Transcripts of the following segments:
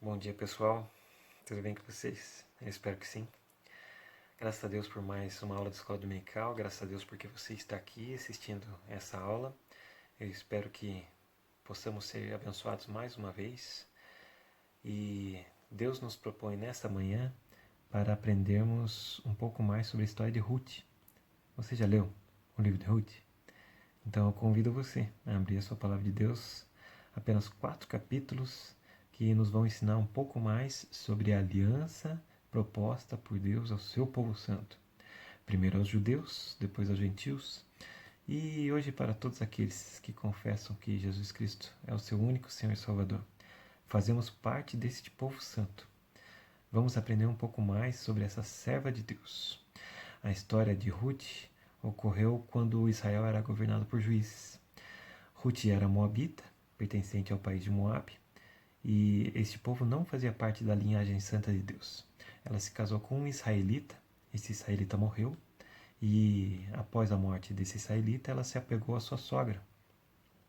Bom dia, pessoal. Tudo bem com vocês? Eu espero que sim. Graças a Deus por mais uma aula de escola dominical. Graças a Deus porque você está aqui assistindo essa aula. Eu espero que possamos ser abençoados mais uma vez. E Deus nos propõe nesta manhã para aprendermos um pouco mais sobre a história de Ruth. Você já leu o livro de Ruth? Então eu convido você a abrir a sua palavra de Deus, apenas 4 capítulos que nos vão ensinar um pouco mais sobre a aliança proposta por Deus ao seu povo santo. Primeiro aos judeus, depois aos gentios, e hoje para todos aqueles que confessam que Jesus Cristo é o seu único Senhor e Salvador. Fazemos parte deste povo santo. Vamos aprender um pouco mais sobre essa serva de Deus. A história de Ruth ocorreu quando Israel era governado por juízes. Ruth era moabita, pertencente ao país de Moabe, e este povo não fazia parte da linhagem santa de Deus. Ela se casou com um israelita, esse israelita morreu, e após a morte desse israelita, ela se apegou à sua sogra.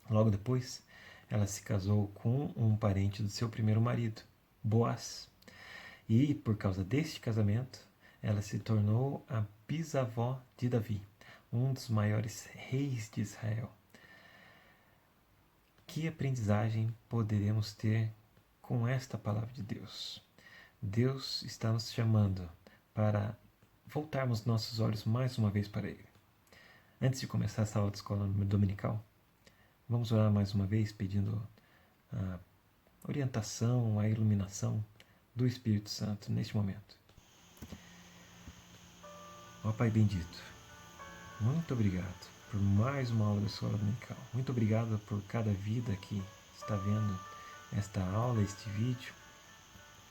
Logo depois, ela se casou com um parente do seu primeiro marido, Boaz. E, por causa deste casamento, ela se tornou a bisavó de Davi, um dos maiores reis de Israel. Que aprendizagem poderemos ter com esta palavra de Deus? Deus está nos chamando para voltarmos nossos olhos mais uma vez para Ele. Antes de começar essa aula de escola dominical, vamos orar mais uma vez pedindo a orientação, a iluminação do Espírito Santo neste momento. Ó Pai bendito, muito obrigado por mais uma aula da escola dominical. Muito obrigado por cada vida que está vendo esta aula, este vídeo.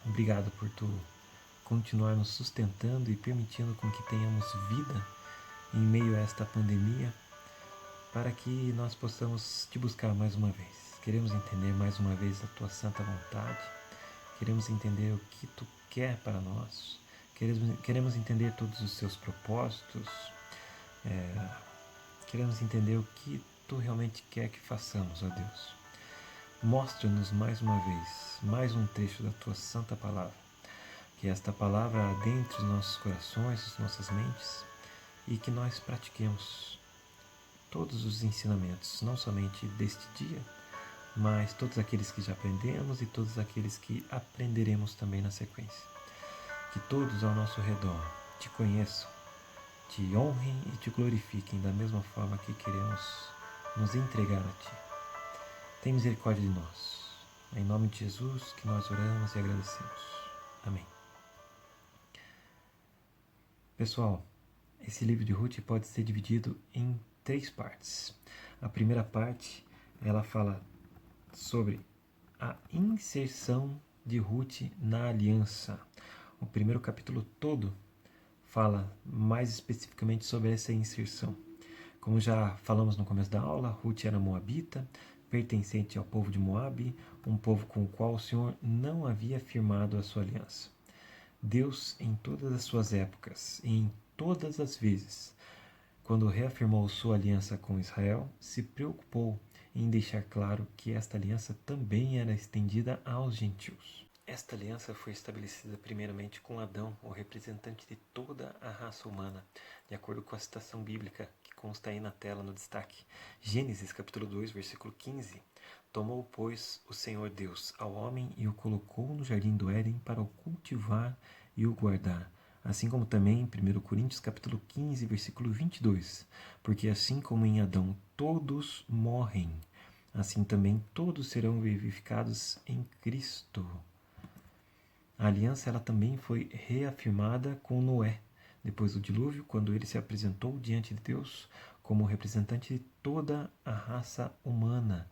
Obrigado por tu continuar nos sustentando e permitindo com que tenhamos vida em meio a esta pandemia, para que nós possamos te buscar mais uma vez. Queremos entender mais uma vez a tua santa vontade, queremos entender o que tu quer para nós, queremos entender todos os seus propósitos, queremos entender o que tu realmente quer que façamos, ó Deus. Mostra-nos mais uma vez, mais um trecho da tua santa palavra, que esta palavra adentre os nossos corações, as nossas mentes, e que nós pratiquemos todos os ensinamentos, não somente deste dia, mas todos aqueles que já aprendemos e todos aqueles que aprenderemos também na sequência. Que todos ao nosso redor te conheçam, te honrem e te glorifiquem da mesma forma que queremos nos entregar a ti. Tem misericórdia de nós. É em nome de Jesus que nós oramos e agradecemos. Amém. Pessoal, esse livro de Ruth pode ser dividido em 3 partes. A primeira parte, ela fala sobre a inserção de Ruth na aliança. O primeiro capítulo todo fala mais especificamente sobre essa inserção. Como já falamos no começo da aula, Ruth era moabita, pertencente ao povo de Moabe, um povo com o qual o Senhor não havia firmado a sua aliança. Deus, em todas as suas épocas e em todas as vezes, quando reafirmou sua aliança com Israel, se preocupou em deixar claro que esta aliança também era estendida aos gentios. Esta aliança foi estabelecida primeiramente com Adão, o representante de toda a raça humana, de acordo com a citação bíblica que consta aí na tela no destaque. Gênesis capítulo 2, versículo 15. Tomou, pois, o Senhor Deus ao homem e o colocou no jardim do Éden para o cultivar e o guardar. Assim como também em 1 Coríntios capítulo 15, versículo 22. Porque assim como em Adão todos morrem, assim também todos serão vivificados em Cristo. A aliança ela também foi reafirmada com Noé, depois do dilúvio, quando ele se apresentou diante de Deus como representante de toda a raça humana.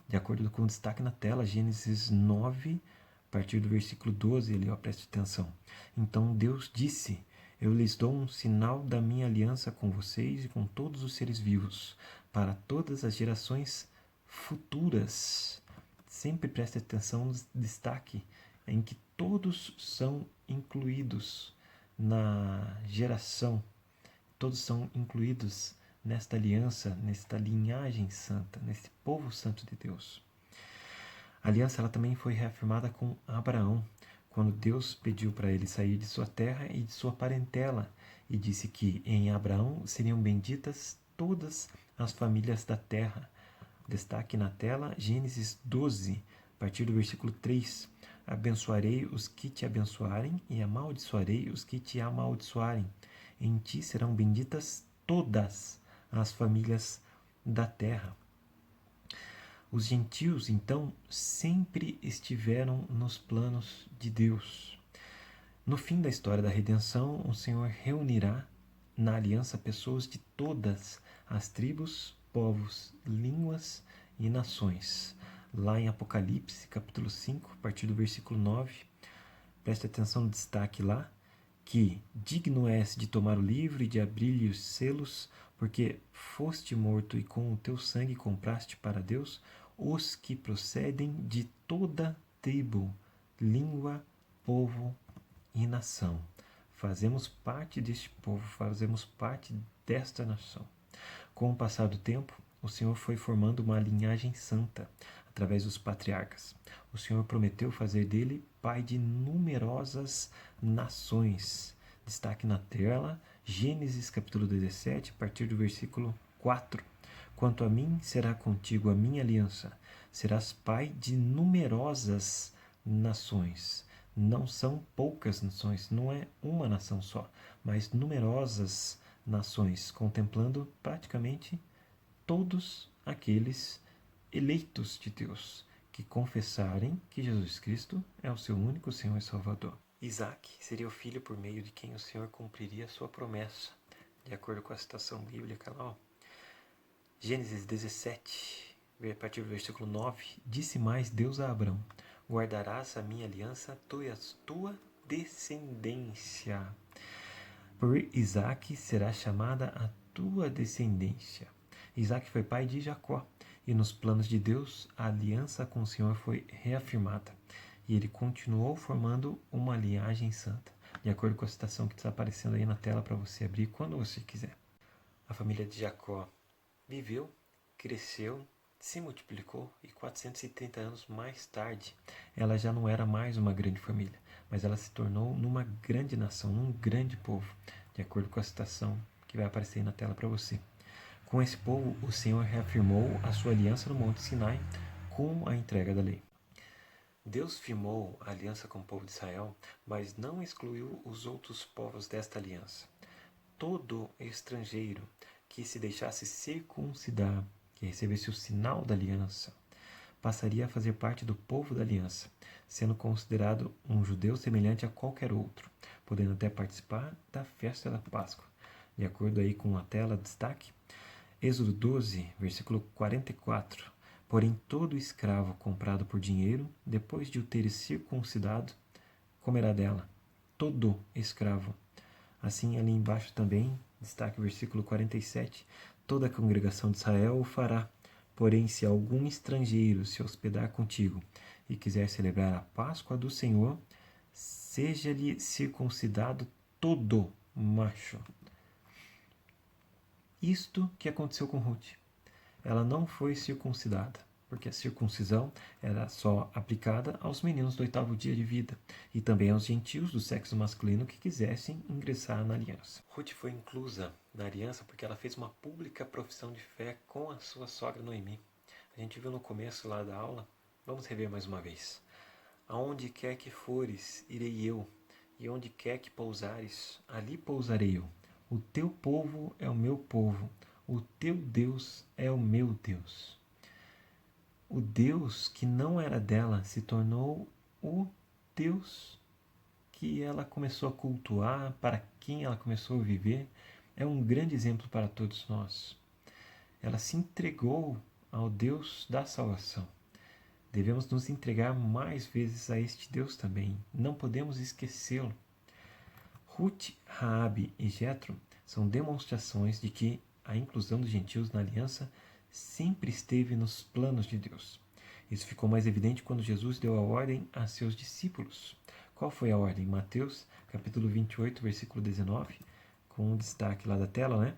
De acordo com o destaque na tela, Gênesis 9, a partir do versículo 12, ali, ó, preste atenção. Então Deus disse: Eu lhes dou um sinal da minha aliança com vocês e com todos os seres vivos, para todas as gerações futuras. Sempre preste atenção no destaque em que todos são incluídos na geração, todos são incluídos nesta aliança, nesta linhagem santa, neste povo santo de Deus. A aliança ela também foi reafirmada com Abraão, quando Deus pediu para ele sair de sua terra e de sua parentela, e disse que em Abraão seriam benditas todas as famílias da terra. Destaque na tela Gênesis 12, a partir do versículo 3. Abençoarei os que te abençoarem e amaldiçoarei os que te amaldiçoarem. Em ti serão benditas todas as famílias da terra. Os gentios, então, sempre estiveram nos planos de Deus. No fim da história da redenção, o Senhor reunirá na aliança pessoas de todas as tribos, povos, línguas e nações. Lá em Apocalipse, capítulo 5, a partir do versículo 9, preste atenção no destaque lá, que digno és de tomar o livro e de abrir-lhe os selos, porque foste morto e com o teu sangue compraste para Deus os que procedem de toda tribo, língua, povo e nação. Fazemos parte deste povo, fazemos parte desta nação. Com o passar do tempo, o Senhor foi formando uma linhagem santa através dos patriarcas. O Senhor prometeu fazer dele pai de numerosas nações. Destaque na tela, Gênesis capítulo 17, a partir do versículo 4. Quanto a mim, será contigo a minha aliança. Serás pai de numerosas nações. Não são poucas nações, não é uma nação só, mas numerosas nações, contemplando praticamente todos aqueles eleitos de Deus que confessarem que Jesus Cristo é o seu único Senhor e Salvador. Isaac seria o filho por meio de quem o Senhor cumpriria a sua promessa, de acordo com a citação bíblica lá. Gênesis 17, a partir do versículo 9, disse mais Deus a Abrão: guardarás a minha aliança, tu e a tua descendência. Por Isaac será chamada a tua descendência. Isaac foi pai de Jacó, e nos planos de Deus a aliança com o Senhor foi reafirmada, e ele continuou formando uma linhagem santa, de acordo com a citação que está aparecendo aí na tela para você abrir quando você quiser. A família de Jacó viveu, cresceu, se multiplicou e 430 anos mais tarde ela já não era mais uma grande família, mas ela se tornou numa grande nação, num grande povo, de acordo com a citação que vai aparecer aí na tela para você. Com esse povo, o Senhor reafirmou a sua aliança no Monte Sinai com a entrega da lei. Deus firmou a aliança com o povo de Israel, mas não excluiu os outros povos desta aliança. Todo estrangeiro que se deixasse circuncidar, que recebesse o sinal da aliança, passaria a fazer parte do povo da aliança, sendo considerado um judeu semelhante a qualquer outro, podendo até participar da festa da Páscoa. De acordo aí com a tela de destaque, Êxodo 12, versículo 44. Porém, todo escravo comprado por dinheiro, depois de o teres circuncidado, comerá dela. Todo escravo. Assim, ali embaixo também, destaque o versículo 47. Toda a congregação de Israel o fará. Porém, se algum estrangeiro se hospedar contigo e quiser celebrar a Páscoa do Senhor, seja-lhe circuncidado todo macho. Isto que aconteceu com Ruth. Ela não foi circuncidada, porque a circuncisão era só aplicada aos meninos do 8º dia de vida e também aos gentios do sexo masculino que quisessem ingressar na aliança. Ruth foi inclusa na aliança porque ela fez uma pública profissão de fé com a sua sogra Noemi. A gente viu no começo lá da aula, vamos rever mais uma vez. Aonde quer que fores, irei eu, e onde quer que pousares, ali pousarei eu. O teu povo é o meu povo, o teu Deus é o meu Deus. O Deus que não era dela se tornou o Deus que ela começou a cultuar, para quem ela começou a viver. É um grande exemplo para todos nós. Ela se entregou ao Deus da salvação. Devemos nos entregar mais vezes a este Deus também. Não podemos esquecê-lo. Ruth, Raabe e Jetro são demonstrações de que a inclusão dos gentios na aliança sempre esteve nos planos de Deus. Isso ficou mais evidente quando Jesus deu a ordem a seus discípulos. Qual foi a ordem? Mateus, capítulo 28, versículo 19, com um destaque lá da tela, né?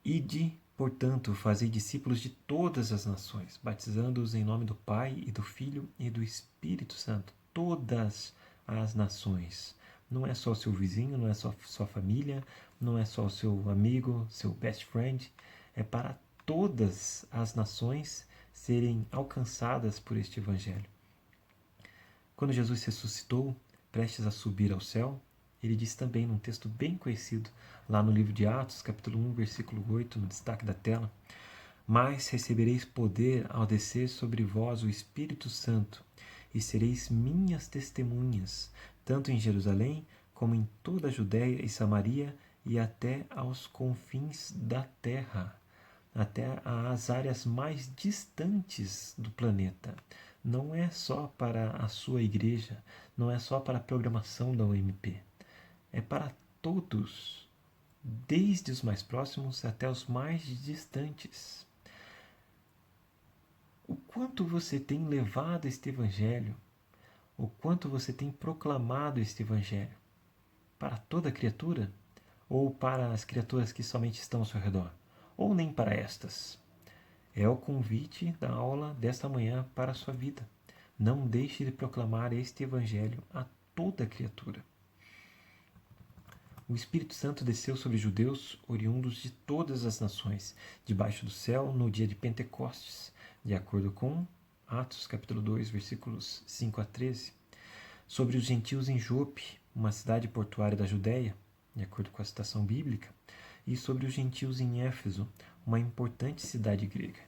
Ide Portanto, fazei discípulos de todas as nações, batizando-os em nome do Pai e do Filho e do Espírito Santo. Todas as nações. Não é só o seu vizinho, não é só sua família, não é só o seu amigo, seu best friend. É para todas as nações serem alcançadas por este Evangelho. Quando Jesus ressuscitou, prestes a subir ao céu, ele disse também num texto bem conhecido, lá no livro de Atos, capítulo 1, versículo 8, no destaque da tela: Mas recebereis poder ao descer sobre vós o Espírito Santo, e sereis minhas testemunhas, tanto em Jerusalém, como em toda a Judéia e Samaria, e até aos confins da terra, até às áreas mais distantes do planeta. Não é só para a sua igreja, não é só para a programação da UMP. É para todos, desde os mais próximos até os mais distantes. O quanto você tem levado este Evangelho, o quanto você tem proclamado este Evangelho para toda criatura, ou para as criaturas que somente estão ao seu redor, ou nem para estas. É o convite da aula desta manhã para a sua vida. Não deixe de proclamar este Evangelho a toda criatura. O Espírito Santo desceu sobre judeus oriundos de todas as nações, debaixo do céu, no dia de Pentecostes, de acordo com Atos capítulo 2, versículos 5 a 13. Sobre os gentios em Jope, uma cidade portuária da Judéia, de acordo com a citação bíblica, e sobre os gentios em Éfeso, uma importante cidade grega.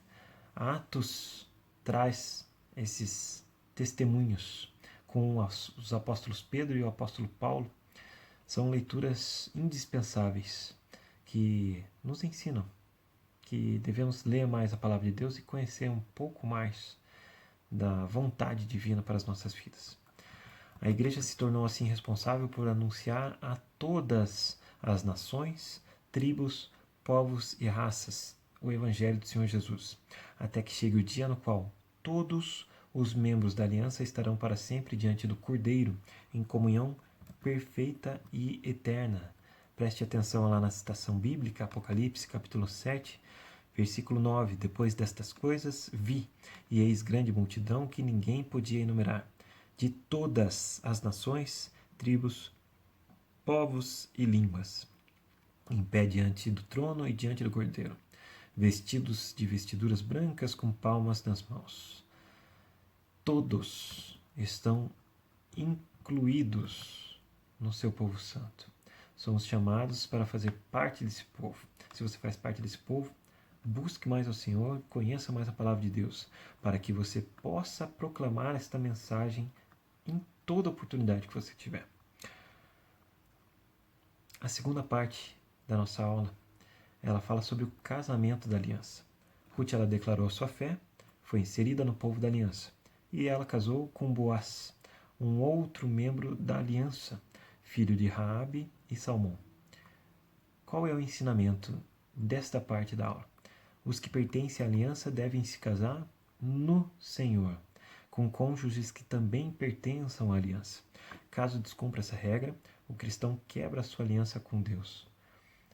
Atos traz esses testemunhos com os apóstolos Pedro e o apóstolo Paulo. São leituras indispensáveis que nos ensinam que devemos ler mais a palavra de Deus e conhecer um pouco mais da vontade divina para as nossas vidas. A igreja se tornou assim responsável por anunciar a todas as nações, tribos, povos e raças o Evangelho do Senhor Jesus, até que chegue o dia no qual todos os membros da aliança estarão para sempre diante do Cordeiro, em comunhão perfeita e eterna. Preste atenção lá na citação bíblica, Apocalipse capítulo 7, versículo 9. Depois destas coisas vi, e eis grande multidão que ninguém podia enumerar, de todas as nações, tribos, povos e línguas, em pé diante do trono e diante do Cordeiro, vestidos de vestiduras brancas com palmas nas mãos. Todos estão incluídos no seu povo santo. Somos chamados para fazer parte desse povo. Se você faz parte desse povo, busque mais ao Senhor, conheça mais a palavra de Deus, para que você possa proclamar esta mensagem em toda oportunidade que você tiver. A segunda parte da nossa aula, ela fala sobre o casamento da aliança. Ruth, ela declarou a sua fé, foi inserida no povo da aliança, e ela casou com Boaz, um outro membro da aliança, filho de Raabe e Salmão. Qual é o ensinamento desta parte da aula? Os que pertencem à aliança devem se casar no Senhor, com cônjuges que também pertençam à aliança. Caso descumpra essa regra, o cristão quebra a sua aliança com Deus.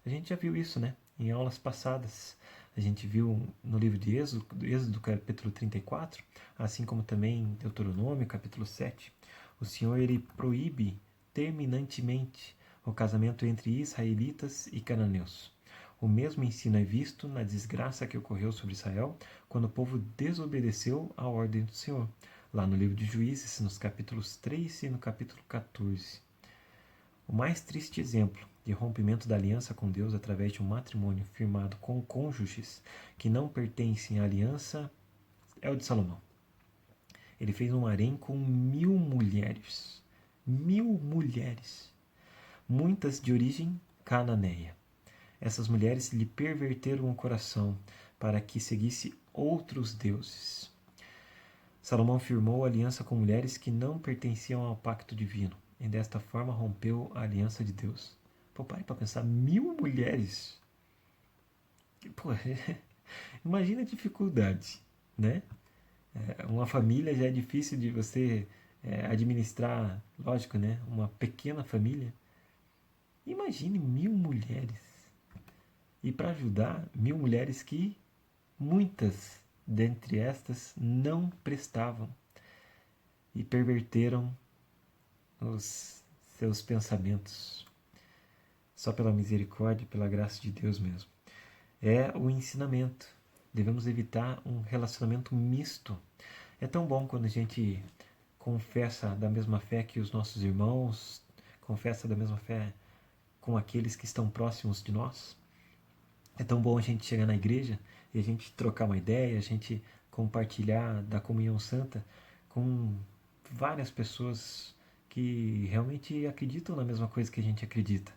A gente já viu isso, né? Em aulas passadas. A gente viu no livro de Êxodo capítulo 34, assim como também em Deuteronômio, capítulo 7. O Senhor, ele proíbe terminantemente o casamento entre israelitas e cananeus. O mesmo ensino é visto na desgraça que ocorreu sobre Israel quando o povo desobedeceu à ordem do Senhor, lá no livro de Juízes, nos capítulos 3 e no capítulo 14. O mais triste exemplo de rompimento da aliança com Deus através de um matrimônio firmado com cônjuges que não pertencem à aliança é o de Salomão. Ele fez um harém com 1000 mulheres. 1000 mulheres. Muitas de origem cananeia. Essas mulheres lhe perverteram o coração para que seguisse outros deuses. Salomão firmou aliança com mulheres que não pertenciam ao pacto divino, e desta forma rompeu a aliança de Deus. Pô, pare para pensar, 1000 mulheres. Pô, imagina a dificuldade, né? Uma família já é difícil de você administrar, lógico, né? Uma pequena família. Imagine 1000 mulheres. e para ajudar 1000 mulheres que muitas dentre estas não prestavam e perverteram os seus pensamentos. Só pela misericórdia e pela graça de Deus mesmo. É o ensinamento. Devemos evitar um relacionamento misto. É tão bom quando a gente confessa da mesma fé que os nossos irmãos, confessa da mesma fé com aqueles que estão próximos de nós. É tão bom a gente chegar na igreja e a gente trocar uma ideia, a gente compartilhar da comunhão santa com várias pessoas que realmente acreditam na mesma coisa que a gente acredita.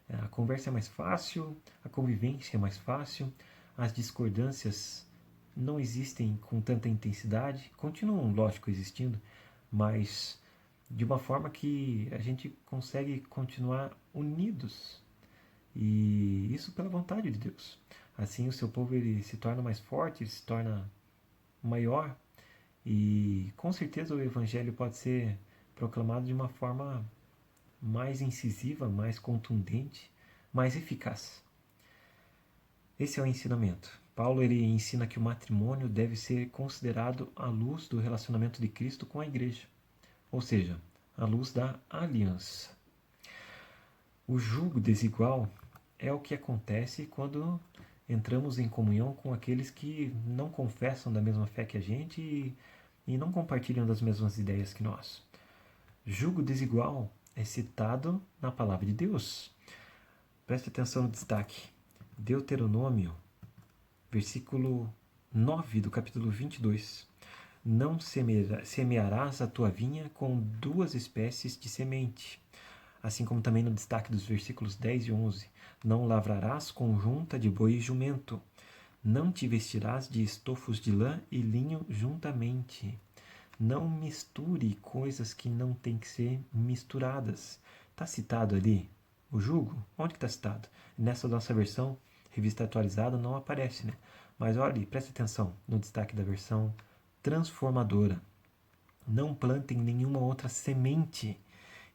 A conversa é mais fácil, a convivência é mais fácil, as discordâncias não existem com tanta intensidade, continuam, lógico, existindo, mas de uma forma que a gente consegue continuar unidos. E isso pela vontade de Deus. Assim o seu povo ele se torna mais forte, ele se torna maior e com certeza o evangelho pode ser proclamado de uma forma mais incisiva, mais contundente, mais eficaz. Esse é o ensinamento. Paulo ele ensina que o matrimônio deve ser considerado à luz do relacionamento de Cristo com a igreja, ou seja, à luz da aliança. O jugo desigual é o que acontece quando entramos em comunhão com aqueles que não confessam da mesma fé que a gente e não compartilham das mesmas ideias que nós. Jugo desigual é citado na palavra de Deus. Preste atenção no destaque. Deuteronômio, versículo 9 do capítulo 22. Não semearás a tua vinha com duas espécies de semente. Assim como também no destaque dos versículos 10 e 11. Não lavrarás conjunta de boi e jumento. Não te vestirás de estofos de lã e linho juntamente. Não misture coisas que não têm que ser misturadas. Está citado ali o jugo? Onde está citado? Nessa nossa versão, revista atualizada, não aparece, né? Mas olhe, preste atenção no destaque da versão transformadora. Não plantem nenhuma outra semente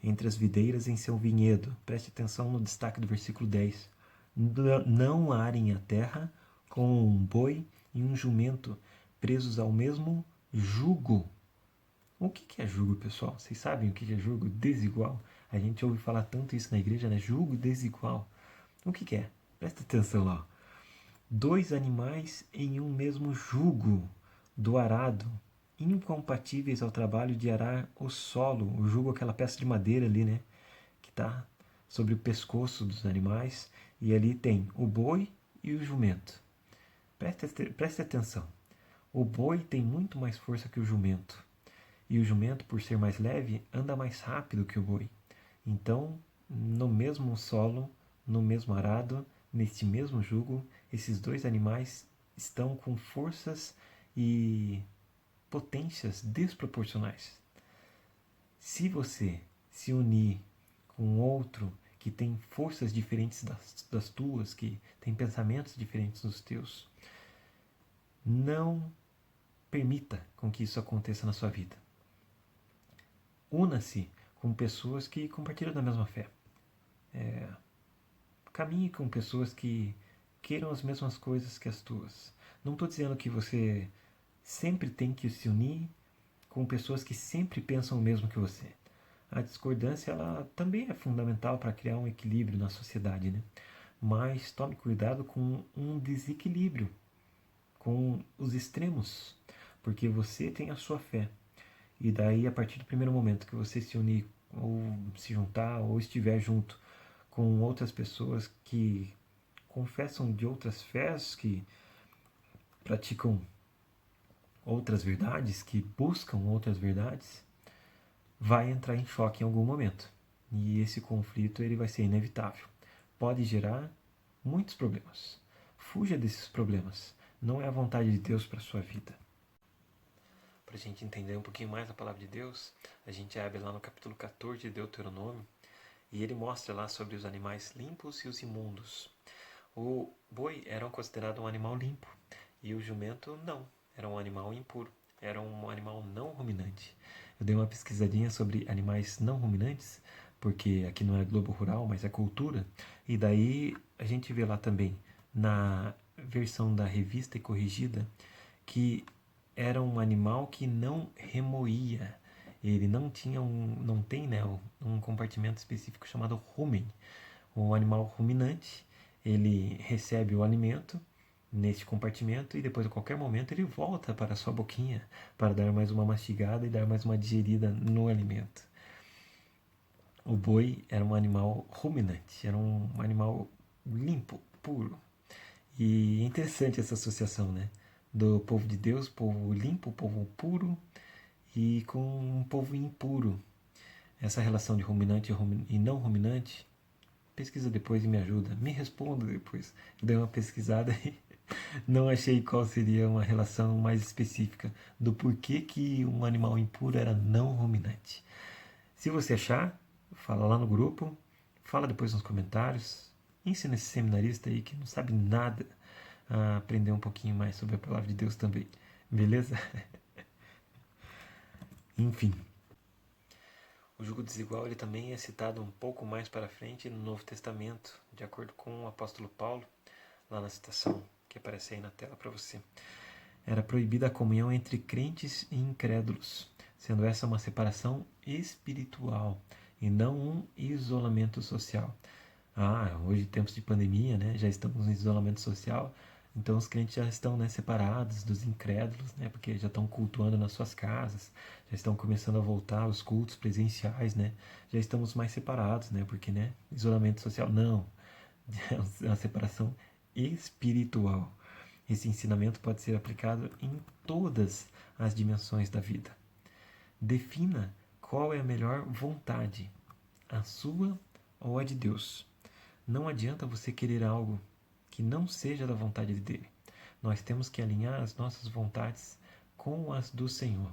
entre as videiras em seu vinhedo. Preste atenção no destaque do versículo 10. Não arem a terra com um boi e um jumento presos ao mesmo jugo. O que é jugo, pessoal? Vocês sabem o que é jugo desigual? A gente ouve falar tanto isso na igreja, né? Jugo desigual. O que é? Presta atenção lá. 2 animais em um mesmo jugo do arado, incompatíveis ao trabalho de arar o solo. O jugo é aquela peça de madeira ali, né? Que está sobre o pescoço dos animais. E ali tem o boi e o jumento. Preste atenção. O boi tem muito mais força que o jumento. E o jumento, por ser mais leve, anda mais rápido que o boi. Então, no mesmo solo, no mesmo arado, neste mesmo jugo, esses dois animais estão com forças e potências desproporcionais. Se você se unir com outro que tem forças diferentes das tuas, que tem pensamentos diferentes dos teus, não permita com que isso aconteça na sua vida. Una-se com pessoas que compartilham da mesma fé. Caminhe com pessoas que queiram as mesmas coisas que as tuas. Não estou dizendo que você sempre tem que se unir com pessoas que sempre pensam o mesmo que você. A discordância ela também é fundamental para criar um equilíbrio na sociedade, né? Mas tome cuidado com um desequilíbrio, com os extremos, porque você tem a sua fé. E daí, a partir do primeiro momento que você se unir, ou se juntar, ou estiver junto com outras pessoas que confessam de outras fés, que praticam outras verdades, que buscam outras verdades, vai entrar em choque em algum momento. E esse conflito ele vai ser inevitável. Pode gerar muitos problemas. Fuja desses problemas. Não é a vontade de Deus para a sua vida. Para a gente entender um pouquinho mais a palavra de Deus, a gente abre lá no capítulo 14 de Deuteronômio e ele mostra lá sobre os animais limpos e os imundos. O boi era considerado um animal limpo e o jumento não, era um animal impuro, era um animal não ruminante. Eu dei uma pesquisadinha sobre animais não ruminantes, porque aqui não é Globo Rural, mas é cultura, e daí a gente vê lá também na versão da Revista e Corrigida, que era um animal que não remoía. Ele não tinha não tem, né, um compartimento específico chamado rumen. O animal ruminante, ele recebe o alimento neste compartimento e depois a qualquer momento ele volta para a sua boquinha para dar mais uma mastigada e dar mais uma digerida no alimento. O boi era um animal ruminante, era um animal limpo, puro. E é interessante essa associação, né? Do povo de Deus, povo limpo, povo puro, e com um povo impuro. Essa relação de ruminante e não ruminante, pesquisa depois e me ajuda. Me responda depois. Eu dei uma pesquisada e não achei qual seria uma relação mais específica do porquê que um animal impuro era não ruminante. Se você achar, fala lá no grupo, fala depois nos comentários. Ensina esse seminarista aí que não sabe nada a aprender um pouquinho mais sobre a palavra de Deus também. Beleza? Enfim. O jugo desigual ele também é citado um pouco mais para frente no Novo Testamento, de acordo com o apóstolo Paulo, lá na citação que aparece aí na tela para você. Era proibida a comunhão entre crentes e incrédulos, sendo essa uma separação espiritual e não um isolamento social. Hoje, tempos de pandemia, né, já estamos em isolamento social, então os crentes já estão, né, separados dos incrédulos, né, porque já estão cultuando nas suas casas, já estão começando a voltar aos cultos presenciais, né, já estamos mais separados, né, porque, né, isolamento social, não, é uma separação espiritual. Esse ensinamento pode ser aplicado em todas as dimensões da vida. Defina qual é a melhor vontade, a sua ou a de Deus. Não adianta você querer algo que não seja da vontade dele. Nós temos que alinhar as nossas vontades com as do Senhor.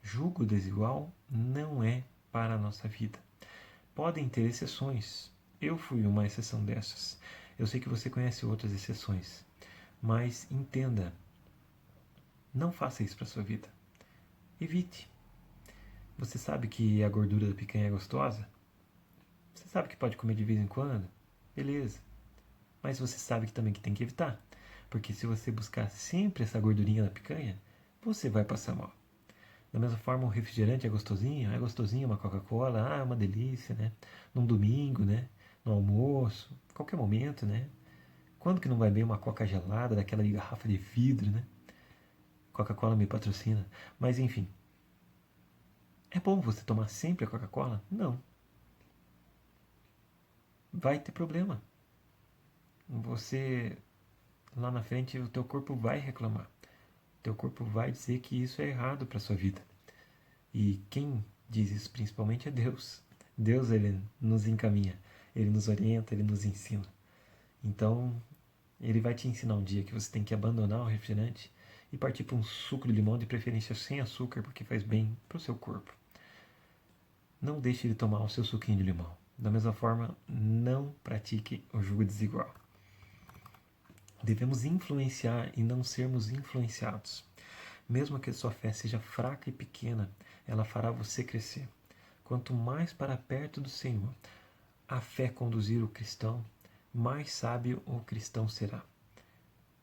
Jugo desigual não é para a nossa vida. Podem ter exceções. Eu fui uma exceção dessas. Eu sei que você conhece outras exceções. Mas entenda, não faça isso para sua vida. Evite. Você sabe que a gordura da picanha é gostosa? Você sabe que pode comer de vez em quando? Beleza. Mas você sabe que também que tem que evitar. Porque se você buscar sempre essa gordurinha da picanha, você vai passar mal. Da mesma forma, o refrigerante é gostosinho uma Coca-Cola, é uma delícia, né? Num domingo, né? No almoço, qualquer momento, né? Quando que não vai bem uma Coca gelada, daquela de garrafa de vidro, né? Coca-Cola me patrocina. Mas enfim, é bom você tomar sempre a Coca-Cola? Não. Vai ter problema. Você, lá na frente, o teu corpo vai reclamar. O teu corpo vai dizer que isso é errado para sua vida. E quem diz isso principalmente é Deus. Deus, ele nos encaminha, ele nos orienta, ele nos ensina. Então, ele vai te ensinar um dia que você tem que abandonar o refrigerante e partir para um suco de limão, de preferência sem açúcar, porque faz bem para o seu corpo. Não deixe ele tomar o seu suquinho de limão. Da mesma forma, não pratique o jugo desigual. Devemos influenciar e não sermos influenciados. Mesmo que a sua fé seja fraca e pequena, ela fará você crescer. Quanto mais para perto do Senhor a fé conduzir o cristão, mais sábio o cristão será.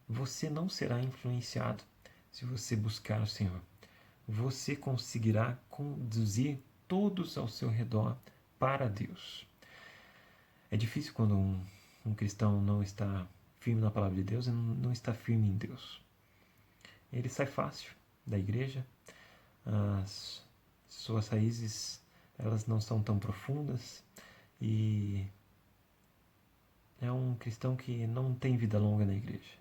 Você não será influenciado se você buscar o Senhor. Você conseguirá conduzir todos ao seu redor para Deus. É difícil quando um cristão não está firme na palavra de Deus e não está firme em Deus. Ele sai fácil da igreja, as suas raízes elas não são tão profundas e é um cristão que não tem vida longa na igreja.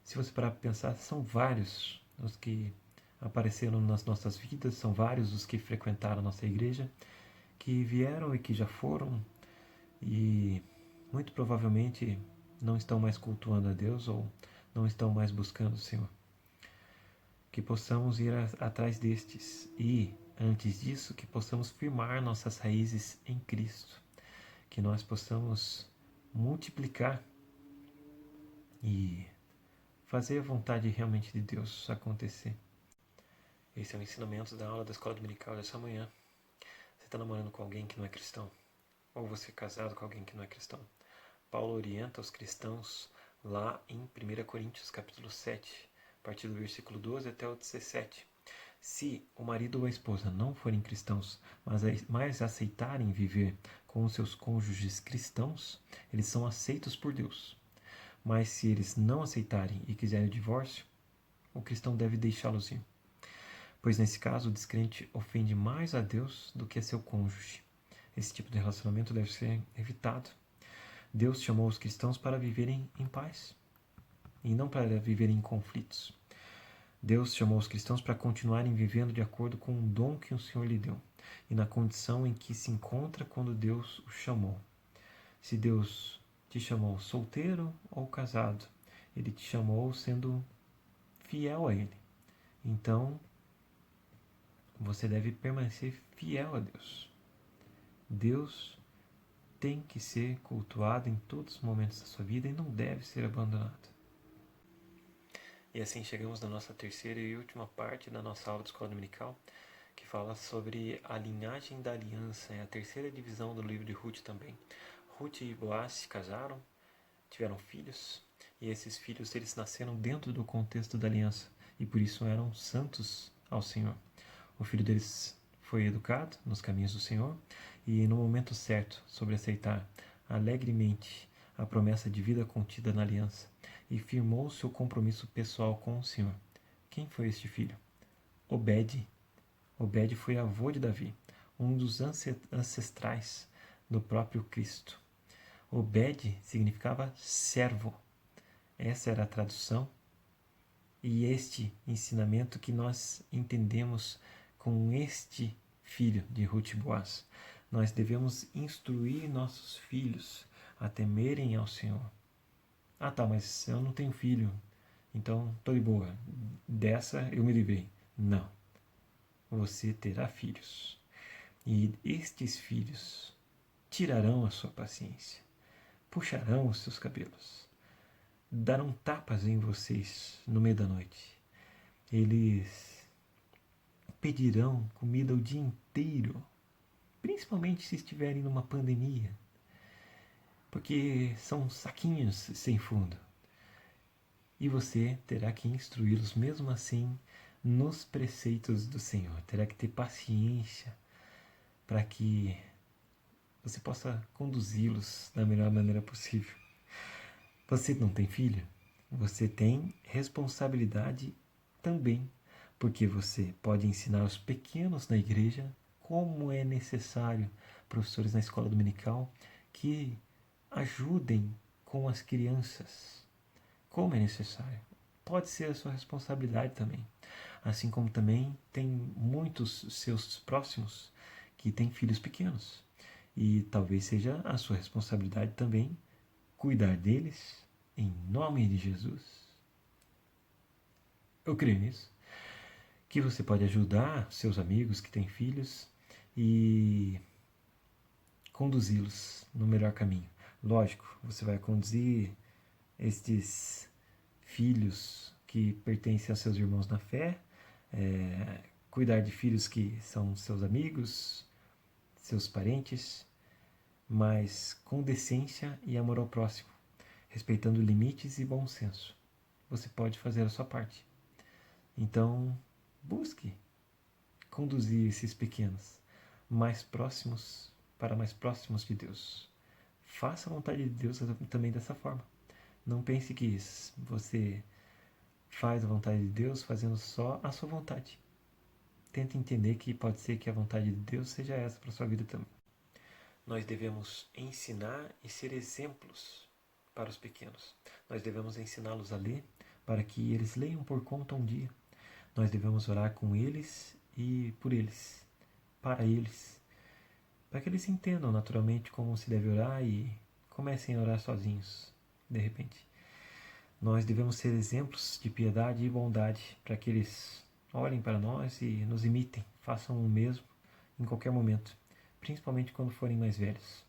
Se você parar para pensar, são vários os que apareceram nas nossas vidas, são vários os que frequentaram a nossa igreja, que vieram e que já foram e muito provavelmente não estão mais cultuando a Deus ou não estão mais buscando o Senhor. Que possamos ir atrás destes e, antes disso, que possamos firmar nossas raízes em Cristo, que nós possamos multiplicar e fazer a vontade realmente de Deus acontecer. Esse é o ensinamento da aula da Escola Dominical dessa manhã. Você está namorando com alguém que não é cristão? Ou você é casado com alguém que não é cristão? Paulo orienta os cristãos lá em 1 Coríntios capítulo 7, a partir do versículo 12 até o 17. Se o marido ou a esposa não forem cristãos, mas aceitarem viver com os seus cônjuges cristãos, eles são aceitos por Deus. Mas se eles não aceitarem e quiserem o divórcio, o cristão deve deixá-los ir. Pois nesse caso o descrente ofende mais a Deus do que a seu cônjuge. Esse tipo de relacionamento deve ser evitado. Deus chamou os cristãos para viverem em paz e não para viverem em conflitos. Deus chamou os cristãos para continuarem vivendo de acordo com o dom que o Senhor lhe deu e na condição em que se encontra quando Deus o chamou. Se Deus te chamou solteiro ou casado, Ele te chamou sendo fiel a Ele. Então, você deve permanecer fiel a Deus. Deus tem que ser cultuado em todos os momentos da sua vida e não deve ser abandonado. E assim chegamos na nossa terceira e última parte da nossa aula de escola dominical, que fala sobre a linhagem da aliança. É a terceira divisão do livro de Ruth também. Ruth e Boaz se casaram, tiveram filhos, e esses filhos eles nasceram dentro do contexto da aliança, e por isso eram santos ao Senhor. O filho deles foi educado nos caminhos do Senhor, e no momento certo, sobre aceitar alegremente a promessa de vida contida na aliança, e firmou seu compromisso pessoal com o Senhor. Quem foi este filho? Obed. Obed foi avô de Davi, um dos ancestrais do próprio Cristo. Obed significava servo. Essa era a tradução e este ensinamento que nós entendemos com este filho de Ruth e Boaz. Nós devemos instruir nossos filhos a temerem ao Senhor. Ah tá, mas eu não tenho filho, então tô de boa. Dessa eu me livrei. Não. Você terá filhos. E estes filhos tirarão a sua paciência, puxarão os seus cabelos, darão tapas em vocês no meio da noite. Eles pedirão comida o dia inteiro, principalmente se estiverem numa pandemia, porque são saquinhos sem fundo. E você terá que instruí-los mesmo assim nos preceitos do Senhor. Terá que ter paciência para que você possa conduzi-los da melhor maneira possível. Você não tem filho? Você tem responsabilidade também, porque você pode ensinar os pequenos na igreja como é necessário, professores na escola dominical, que ajudem com as crianças, como é necessário. Pode ser a sua responsabilidade também. Assim como também tem muitos seus próximos que têm filhos pequenos. E talvez seja a sua responsabilidade também cuidar deles em nome de Jesus. Eu creio nisso. Que você pode ajudar seus amigos que têm filhos e conduzi-los no melhor caminho. Lógico, você vai conduzir estes filhos que pertencem aos seus irmãos na fé, cuidar de filhos que são seus amigos, seus parentes, mas com decência e amor ao próximo, respeitando limites e bom senso. Você pode fazer a sua parte. Então, busque conduzir esses pequenos mais próximos para mais próximos de Deus. Faça a vontade de Deus também dessa forma. Não pense que você faz a vontade de Deus fazendo só a sua vontade. Tente entender que pode ser que a vontade de Deus seja essa para a sua vida também. Nós devemos ensinar e ser exemplos para os pequenos. Nós devemos ensiná-los a ler para que eles leiam por conta um dia. Nós devemos orar com eles e por eles, para eles, para que eles entendam naturalmente como se deve orar e comecem a orar sozinhos, de repente. Nós devemos ser exemplos de piedade e bondade para que eles olhem para nós e nos imitem, façam o mesmo em qualquer momento, principalmente quando forem mais velhos.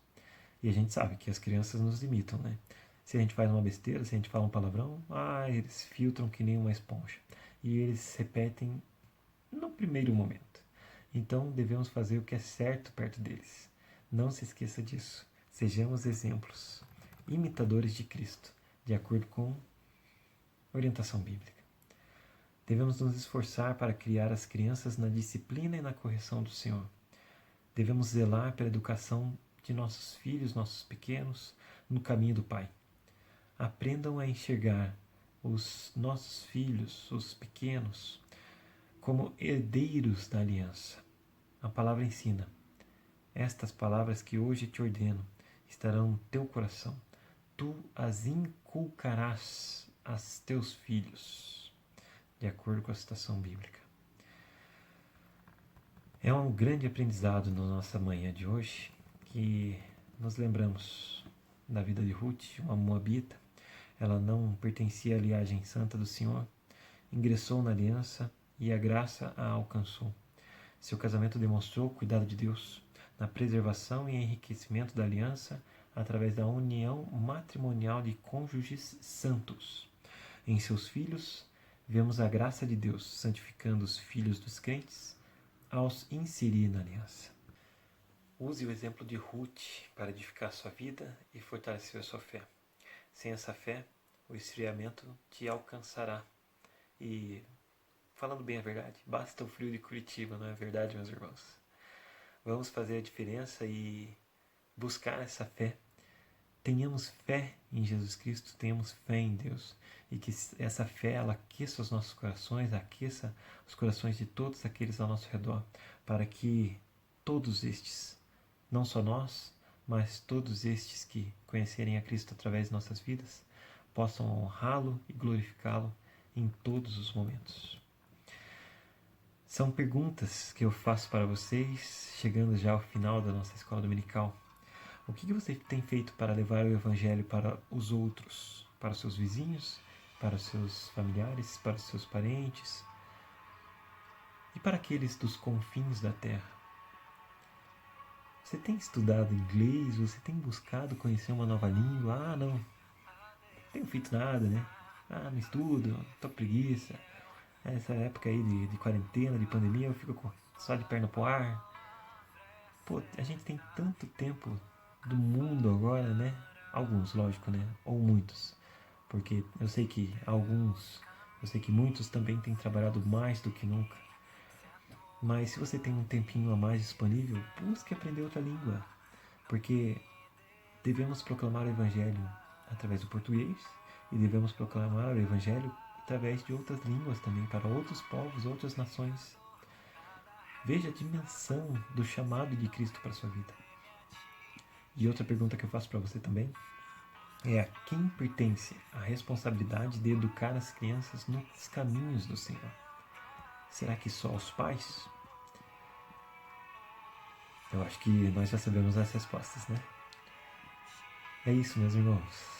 E a gente sabe que as crianças nos imitam, né? Se a gente faz uma besteira, se a gente fala um palavrão, eles filtram que nem uma esponja. E eles repetem no primeiro momento. Então devemos fazer o que é certo perto deles. Não se esqueça disso. Sejamos exemplos, imitadores de Cristo, de acordo com orientação bíblica. Devemos nos esforçar para criar as crianças na disciplina e na correção do Senhor. Devemos zelar pela educação de nossos filhos, nossos pequenos, no caminho do Pai. Aprendam a enxergar os nossos filhos, os pequenos, como herdeiros da aliança. A palavra ensina: estas palavras que hoje te ordeno estarão no teu coração. Tu as inculcarás a teus filhos, de acordo com a citação bíblica. É um grande aprendizado na nossa manhã de hoje, que nos lembramos da vida de Ruth, uma moabita. Ela não pertencia à linhagem santa do Senhor, ingressou na aliança e a graça a alcançou. Seu casamento demonstrou o cuidado de Deus na preservação e enriquecimento da aliança através da união matrimonial de cônjuges santos. Em seus filhos, vemos a graça de Deus santificando os filhos dos crentes aos inserir na aliança. Use o exemplo de Ruth para edificar sua vida e fortalecer a sua fé. Sem essa fé, o esfriamento te alcançará. E, falando bem a verdade, basta o frio de Curitiba, não é verdade, meus irmãos? Vamos fazer a diferença e buscar essa fé. Tenhamos fé em Jesus Cristo, tenhamos fé em Deus. E que essa fé, ela aqueça os nossos corações, aqueça os corações de todos aqueles ao nosso redor, para que todos estes, não só nós, mas todos estes que conhecerem a Cristo através de nossas vidas, possam honrá-lo e glorificá-lo em todos os momentos. São perguntas que eu faço para vocês, chegando já ao final da nossa escola dominical. O que você tem feito para levar o Evangelho para os outros, para os seus vizinhos, para os seus familiares, para os seus parentes e para aqueles dos confins da terra? Você tem estudado inglês? Você tem buscado conhecer uma nova língua? Não tenho feito nada, né? Não estudo, tô com preguiça. Essa época aí de quarentena, de pandemia, eu fico só de perna pro ar. Pô, a gente tem tanto tempo do mundo agora, né? Alguns, lógico, né? Ou muitos. Porque eu sei que muitos também têm trabalhado mais do que nunca. Mas se você tem um tempinho a mais disponível, busque aprender outra língua. Porque devemos proclamar o Evangelho através do português e devemos proclamar o Evangelho através de outras línguas também, para outros povos, outras nações. Veja a dimensão do chamado de Cristo para a sua vida. E outra pergunta que eu faço para você também é: a quem pertence a responsabilidade de educar as crianças nos caminhos do Senhor? Será que só aos pais? Eu acho que nós já sabemos as respostas, né? É isso, meus irmãos.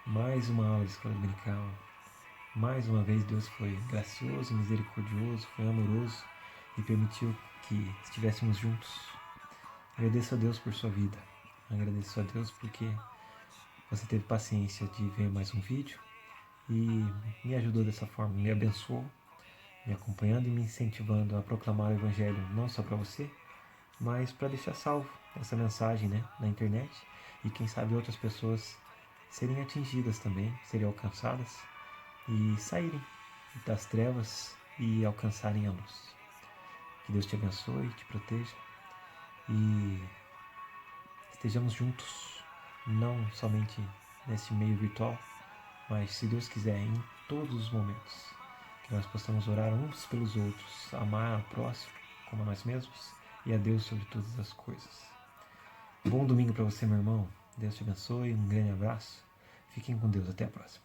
Mais uma aula de escola dominical. Mais uma vez Deus foi gracioso, misericordioso, foi amoroso e permitiu que estivéssemos juntos. Agradeço a Deus por sua vida. Agradeço a Deus porque você teve paciência de ver mais um vídeo e me ajudou dessa forma, me abençoou, me acompanhando e me incentivando a proclamar o Evangelho não só para você, mas para deixar salvo essa mensagem, né, na internet, e quem sabe outras pessoas serem atingidas também, serem alcançadas e saírem das trevas e alcançarem a luz. Que Deus te abençoe, te proteja e estejamos juntos, não somente nesse meio virtual, mas, se Deus quiser, em todos os momentos, que nós possamos orar uns pelos outros, amar ao próximo como a nós mesmos e a Deus sobre todas as coisas. Bom domingo para você, meu irmão. Deus te abençoe, um grande abraço. Fiquem com Deus, até a próxima.